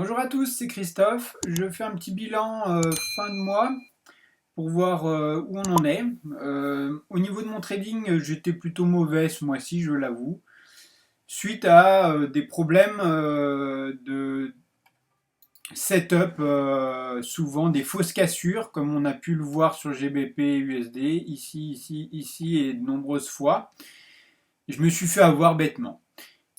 Bonjour à tous, c'est Christophe. Je fais un petit bilan fin de mois pour voir où on en est. Au niveau de mon trading, j'étais plutôt mauvais ce mois-ci, je l'avoue, suite à des problèmes de setup, souvent des fausses cassures, comme on a pu le voir sur GBP USD, ici et de nombreuses fois. Je me suis fait avoir bêtement.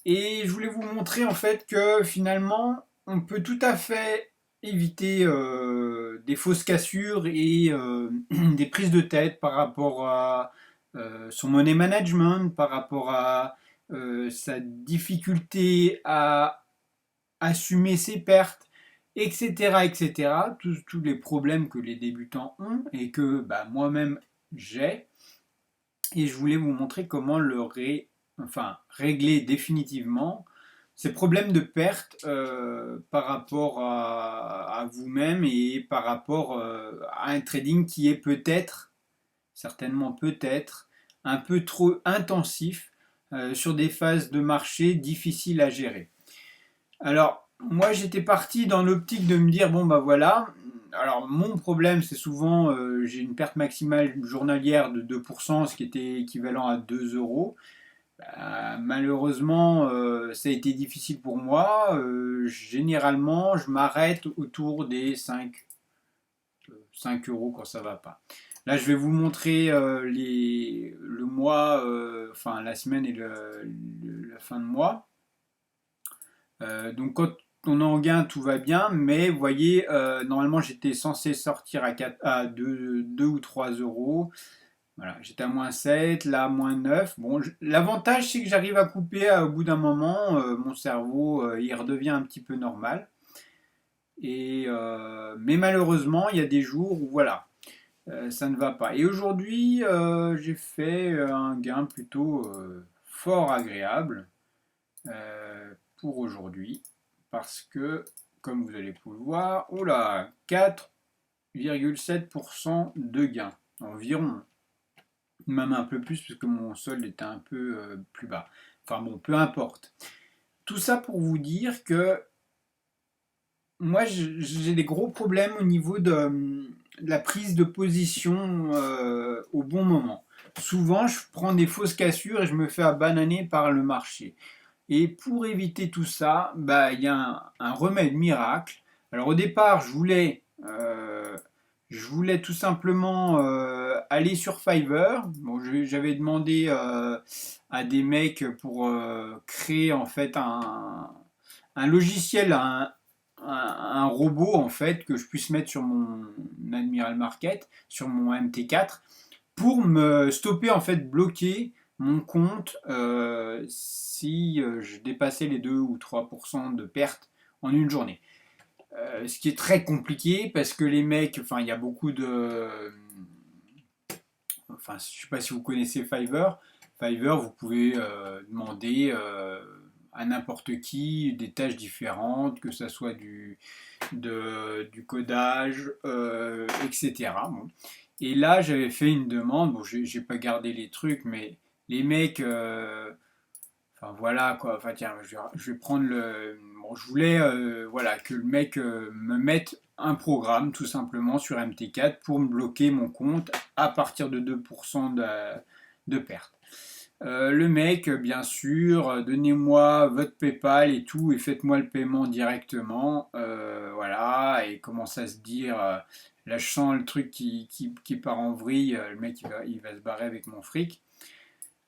Et je voulais vous montrer en fait que finalement, on peut tout à fait éviter des fausses cassures et des prises de tête par rapport à son money management, par rapport à sa difficulté à assumer ses pertes, etc. etc. Tous les problèmes que les débutants ont et que moi-même j'ai. Et je voulais vous montrer comment régler définitivement ces problèmes de perte par rapport à vous-même et par rapport à un trading qui est peut-être, certainement peut-être, un peu trop intensif sur des phases de marché difficiles à gérer. Alors, moi j'étais parti dans l'optique de me dire, bon bah voilà, alors mon problème c'est souvent, j'ai une perte maximale journalière de 2%, ce qui était équivalent à 2 euros. Malheureusement, ça a été difficile pour moi. Généralement, je m'arrête autour des 5 euros quand ça va pas. Là, je vais vous montrer le mois, enfin la semaine et la fin de mois. Donc quand on est en gain, tout va bien, mais vous voyez, normalement j'étais censé sortir à 2 ou 3 euros. Voilà, j'étais à -7, là -9. Bon, l'avantage c'est que j'arrive à couper au bout d'un moment, mon cerveau il redevient un petit peu normal. Mais malheureusement, il y a des jours où voilà, ça ne va pas. Et aujourd'hui, j'ai fait un gain plutôt fort agréable pour aujourd'hui. Parce que, comme vous allez pouvoir le voir, oula, 4,7% de gain environ, même un peu plus puisque mon solde était un peu plus bas. Enfin bon, peu importe. Tout ça pour vous dire que moi j'ai des gros problèmes au niveau de la prise de position au bon moment. Souvent je prends des fausses cassures et je me fais abananer par le marché. Et pour éviter tout ça, bah, il y a un remède miracle. Alors au départ, je voulais tout simplement aller sur Fiverr. Bon, j'avais demandé à des mecs pour créer en fait un logiciel, un robot en fait que je puisse mettre sur mon Admiral Market, sur mon MT4, pour me stopper en fait, bloquer mon compte si je dépassais les 2 ou 3% de perte en une journée. Ce qui est très compliqué parce que les mecs, enfin il y a beaucoup de... Enfin je ne sais pas si vous connaissez Fiverr. Fiverr, vous pouvez demander à n'importe qui des tâches différentes, que ce soit du codage, etc. Bon. Et là, j'avais fait une demande. Bon, j'ai pas gardé les trucs, mais les mecs, enfin voilà quoi. Enfin tiens, je vais prendre le. Bon, je voulais voilà que le mec me mette un programme tout simplement sur MT4 pour me bloquer mon compte à partir de 2% de perte. Le mec, bien sûr, donnez-moi votre PayPal et tout, et faites-moi le paiement directement. Voilà, et commence à se dire, là je sens le truc qui part en vrille, le mec il va se barrer avec mon fric.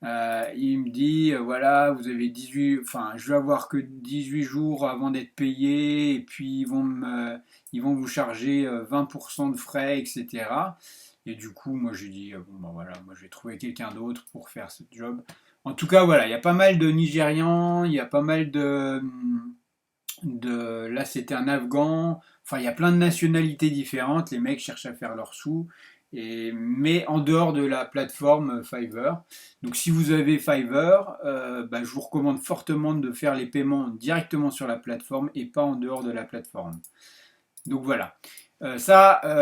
Il me dit, voilà, vous avez 18, enfin, je vais avoir que 18 jours avant d'être payé, et puis ils vont vous charger 20% de frais, etc. Et du coup, moi j'ai dit, bon ben voilà, moi je vais trouver quelqu'un d'autre pour faire ce job. En tout cas, voilà, il y a pas mal de Nigérians, il y a pas mal là c'était un Afghan, enfin il y a plein de nationalités différentes, les mecs cherchent à faire leurs sous, mais en dehors de la plateforme Fiverr. Donc si vous avez Fiverr, je vous recommande fortement de faire les paiements directement sur la plateforme et pas en dehors de la plateforme. Donc voilà.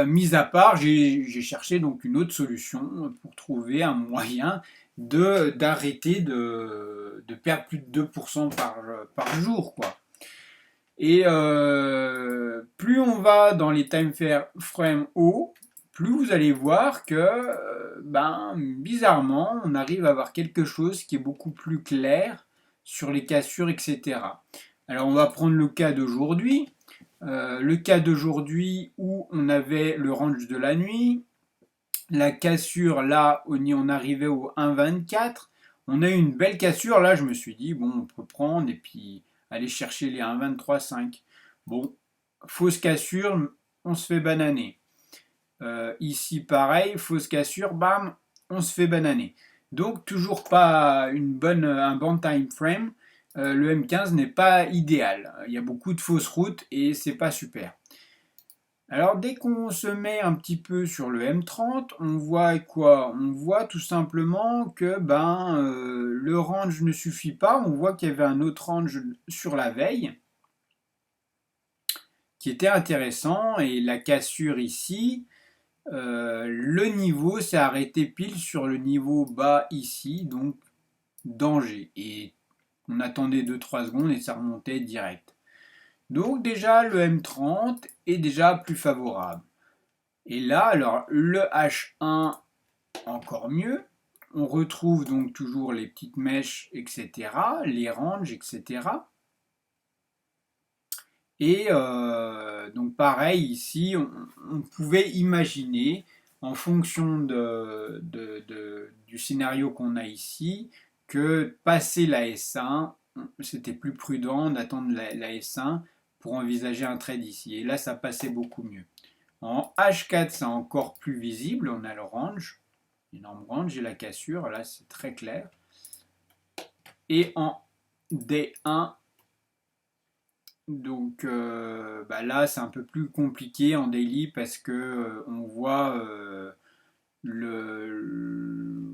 Mis à part, j'ai cherché donc une autre solution pour trouver un moyen d'arrêter de perdre plus de 2% par jour, quoi. Et plus on va dans les time frame hauts, plus vous allez voir que, bizarrement, on arrive à avoir quelque chose qui est beaucoup plus clair sur les cassures, etc. Alors on va prendre le cas d'aujourd'hui. Le cas d'aujourd'hui où on avait le range de la nuit, la cassure là, on arrivait au 1,24. On a eu une belle cassure, là je me suis dit, bon, on peut prendre et puis aller chercher les 1,23,5. Bon, fausse cassure, on se fait bananer. Ici pareil, fausse cassure, bam, on se fait bananer. Donc toujours pas un bon time frame. Le M15 n'est pas idéal. Il y a beaucoup de fausses routes et c'est pas super. Alors dès qu'on se met un petit peu sur le M30, on voit quoi? On voit tout simplement que le range ne suffit pas. On voit qu'il y avait un autre range sur la veille qui était intéressant et la cassure ici, le niveau s'est arrêté pile sur le niveau bas ici, donc danger. Et on attendait 2-3 secondes et ça remontait direct. Donc déjà le M30 est déjà plus favorable. Et là, alors le H1 encore mieux. On retrouve donc toujours les petites mèches, etc., les ranges, etc. Et donc pareil ici, on pouvait imaginer, en fonction du scénario qu'on a ici, que passer la S1, c'était plus prudent d'attendre la S1 pour envisager un trade ici. Et là, ça passait beaucoup mieux. En H4, c'est encore plus visible, on a le range, énorme range et la cassure, là c'est très clair. Et en D1, donc là c'est un peu plus compliqué en daily parce que on voit le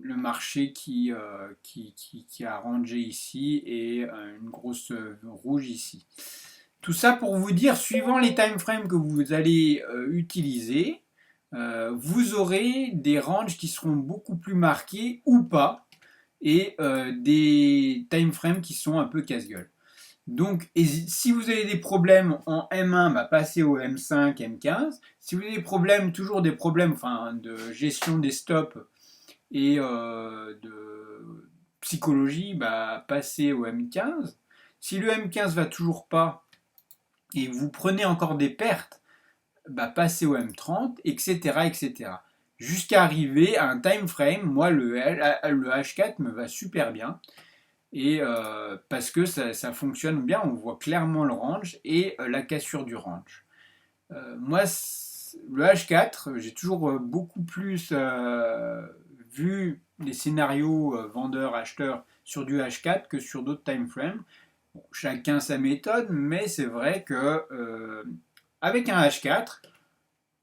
marché qui a rangé ici et une grosse rouge ici. Tout ça pour vous dire, suivant les time frames que vous allez utiliser, vous aurez des ranges qui seront beaucoup plus marqués ou pas et des time frames qui sont un peu casse-gueule. Donc, si vous avez des problèmes en M1, passez au M5, M15. Si vous avez toujours des problèmes de gestion des stops et de psychologie, passez au M15. Si le M15 va toujours pas et vous prenez encore des pertes, passez au M30, etc., etc. Jusqu'à arriver à un time frame. Moi, le H4 me va super bien. Et parce que ça fonctionne bien, on voit clairement le range et la cassure du range. Moi, le H4, j'ai toujours beaucoup plus vu les scénarios vendeurs-acheteurs sur du H4 que sur d'autres time frames. Bon, chacun sa méthode, mais c'est vrai que avec un H4,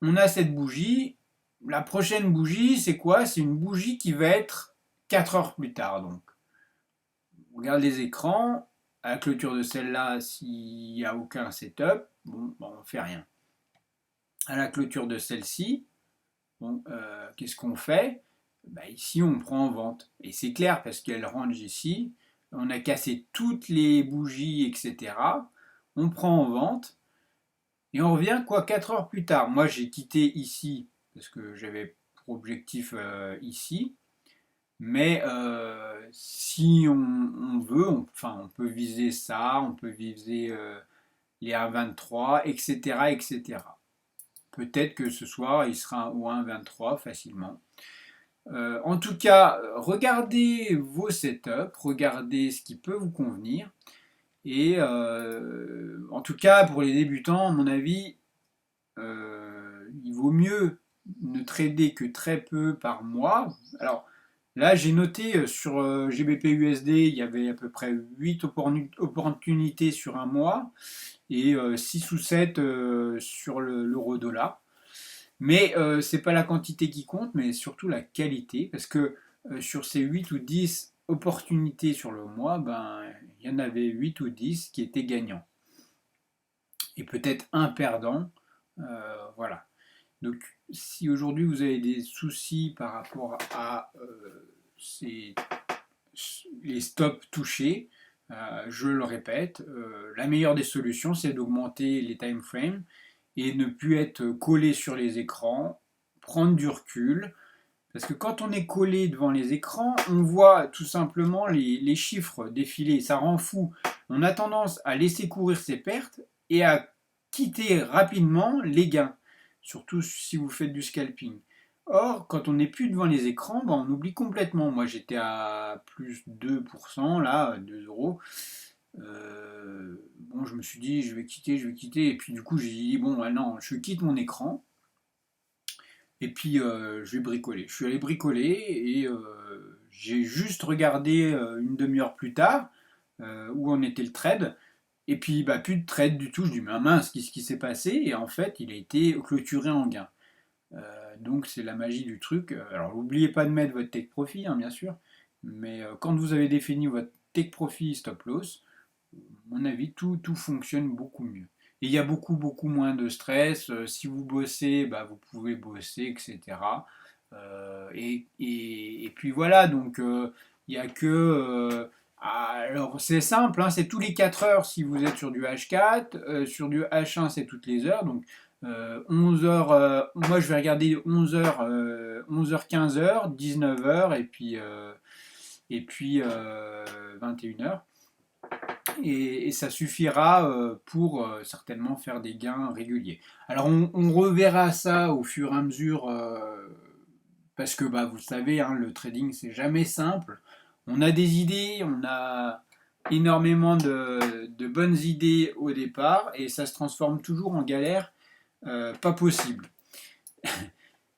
on a cette bougie. La prochaine bougie, c'est quoi? C'est une bougie qui va être 4 heures plus tard. Donc, on regarde les écrans. À la clôture de celle-là, s'il n'y a aucun setup, on ne fait rien. À la clôture de celle-ci, qu'est-ce qu'on fait? Ici, on prend en vente. Et c'est clair parce qu'elle range ici. On a cassé toutes les bougies, etc. On prend en vente. Et on revient 4 heures plus tard. Moi j'ai quitté ici parce que j'avais pour objectif ici. Mais si on veut, on peut viser ça, on peut viser les 1,23, etc., etc. Peut-être que ce soir il sera au 1,23 facilement. En tout cas, regardez vos setups, regardez ce qui peut vous convenir. Et en tout cas, pour les débutants, à mon avis, il vaut mieux ne trader que très peu par mois. Alors là, j'ai noté sur GBP USD, il y avait à peu près 8 opportunités sur un mois et 6 ou 7 sur l'euro dollar. Mais c'est pas la quantité qui compte, mais surtout la qualité, parce que sur ces 8 ou 10 opportunités sur le mois, il y en avait 8 ou 10 qui étaient gagnants. Et peut-être un perdant. Voilà. Donc si aujourd'hui vous avez des soucis par rapport à les stops touchés, Je le répète, la meilleure des solutions, c'est d'augmenter les time frames et ne plus être collé sur les écrans, prendre du recul. Parce que quand on est collé devant les écrans, on voit tout simplement les chiffres défiler, ça rend fou. On a tendance à laisser courir ses pertes et à quitter rapidement les gains, surtout si vous faites du scalping. Or, quand on n'est plus devant les écrans, ben, on oublie complètement. Moi, j'étais à plus 2%, là, 2 euros. Bon, je me suis dit, je vais quitter. Et puis, du coup, j'ai dit, bon, ah non, je quitte mon écran. Et puis, je vais bricoler. Je suis allé bricoler et j'ai juste regardé une demi-heure plus tard où en était le trade. Et puis, bah, plus de trade du tout. Je dis, mais mince, qu'est-ce qui s'est passé? Et en fait, il a été clôturé en gain. Donc c'est la magie du truc. Alors n'oubliez pas de mettre votre take profit, hein, bien sûr, mais quand vous avez défini votre take profit stop loss, à mon avis, tout fonctionne beaucoup mieux. Et il y a beaucoup moins de stress. Si vous bossez, bah, vous pouvez bosser, etc. Et puis voilà, donc il n'y a que... alors c'est simple, hein, c'est tous les 4 heures si vous êtes sur du H4, sur du H1 c'est toutes les heures, donc 11h, moi je vais regarder 11h, 11h, 15h, 19h et puis 21h. Et ça suffira pour certainement faire des gains réguliers. Alors on reverra ça au fur et à mesure parce que bah, vous savez, hein, le trading c'est jamais simple. On a des idées, on a énormément de bonnes idées au départ et ça se transforme toujours en galère pas possible.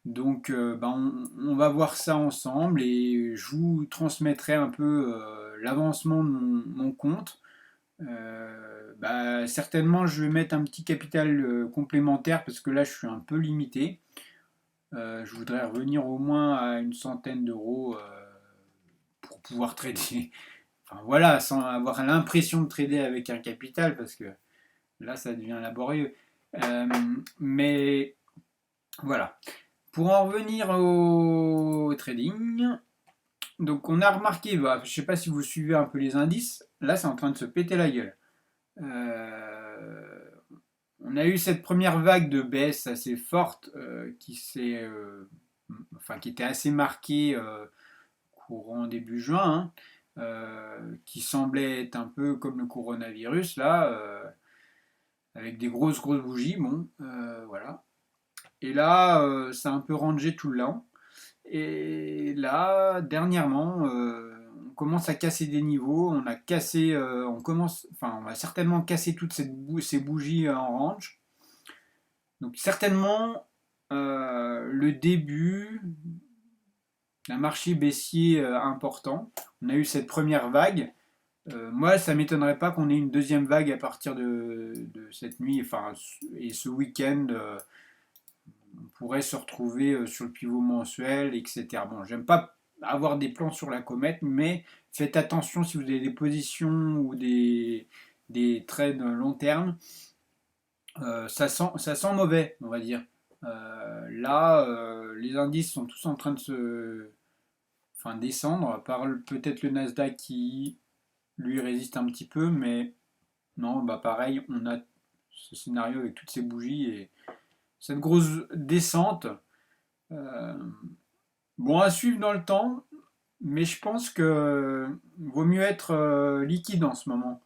Donc bah, on va voir ça ensemble et je vous transmettrai un peu l'avancement de mon compte. Bah, certainement je vais mettre un petit capital complémentaire parce que là je suis un peu limité. Je voudrais revenir au moins à une centaine d'euros pour pouvoir trader. Enfin voilà, sans avoir l'impression de trader avec un capital parce que là ça devient laborieux. Mais voilà. Pour en revenir au trading, donc on a remarqué, bah, je ne sais pas si vous suivez un peu les indices, là c'est en train de se péter la gueule. On a eu cette première vague de baisse assez forte qui était assez marquée courant début juin, hein, qui semblait être un peu comme le coronavirus là, avec des grosses bougies. Bon, voilà. Et là, ça a un peu rangé tout le long. Et là, dernièrement, on commence à casser des niveaux. On a cassé, on va certainement casser toutes ces bougies en range. Donc certainement le début d'un marché baissier important. On a eu cette première vague. Moi, ça m'étonnerait pas qu'on ait une deuxième vague à partir de cette nuit, enfin, et ce week-end. On pourrait se retrouver sur le pivot mensuel, etc. Bon, j'aime pas avoir des plans sur la comète, mais faites attention si vous avez des positions ou des trades long terme. Ça sent mauvais, on va dire. Là, les indices sont tous en train de descendre, à part peut-être le Nasdaq qui lui résiste un petit peu, mais non, bah pareil, on a ce scénario avec toutes ces bougies et cette grosse descente. Euh, bon, à suivre dans le temps, mais je pense que vaut mieux être liquide en ce moment,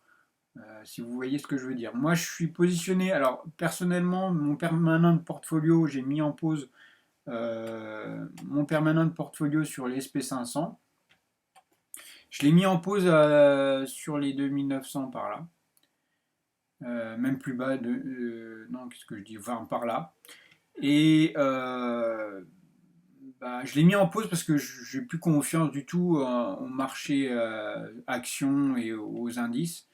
si vous voyez ce que je veux dire. Moi, je suis positionné, alors personnellement, mon permanent de portfolio, j'ai mis en pause mon permanent de portfolio sur les SP500. Je l'ai mis en pause sur les 2900 par là. Même plus bas non, qu'est-ce que je dis, enfin par là. Et bah, je l'ai mis en pause parce que j'ai plus confiance du tout au marché actions et aux indices.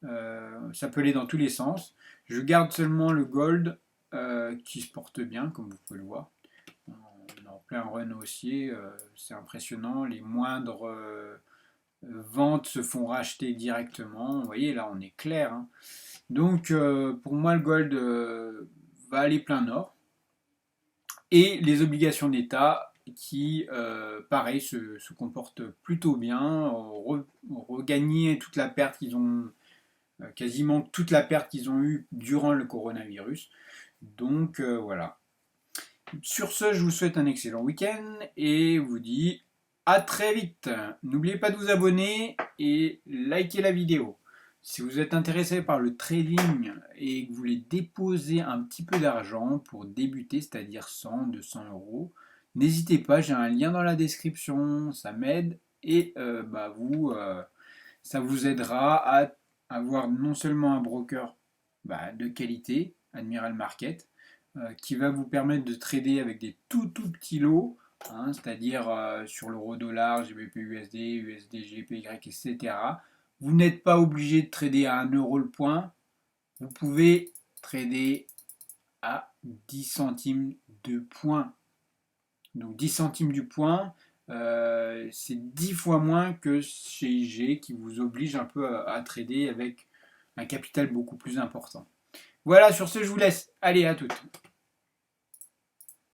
Ça peut aller dans tous les sens. Je garde seulement le gold qui se porte bien, comme vous pouvez le voir. On est en plein run haussier, c'est impressionnant. Les moindres ventes se font racheter directement. Vous voyez, là, on est clair, hein. Donc, pour moi, le gold va aller plein nord. Et les obligations d'État qui, pareil, se comportent plutôt bien, regagner toute la perte qu'ils ont, quasiment toute la perte qu'ils ont eue durant le coronavirus. Donc voilà. Sur ce, je vous souhaite un excellent week-end et vous dis à très vite. N'oubliez pas de vous abonner et liker la vidéo. Si vous êtes intéressé par le trading et que vous voulez déposer un petit peu d'argent pour débuter, c'est-à-dire 100, 200 euros, n'hésitez pas, j'ai un lien dans la description, ça m'aide et ça vous aidera à avoir non seulement un broker de qualité, Admiral Market, qui va vous permettre de trader avec des tout petits lots, hein, c'est-à-dire sur l'euro dollar, GBP USD, USD GPY, etc. Vous n'êtes pas obligé de trader à 1 euro le point, vous pouvez trader à 10 centimes de point. Donc 10 centimes du point, c'est 10 fois moins que chez IG qui vous oblige un peu à trader avec un capital beaucoup plus important. Voilà, sur ce, je vous laisse. Allez, à toutes.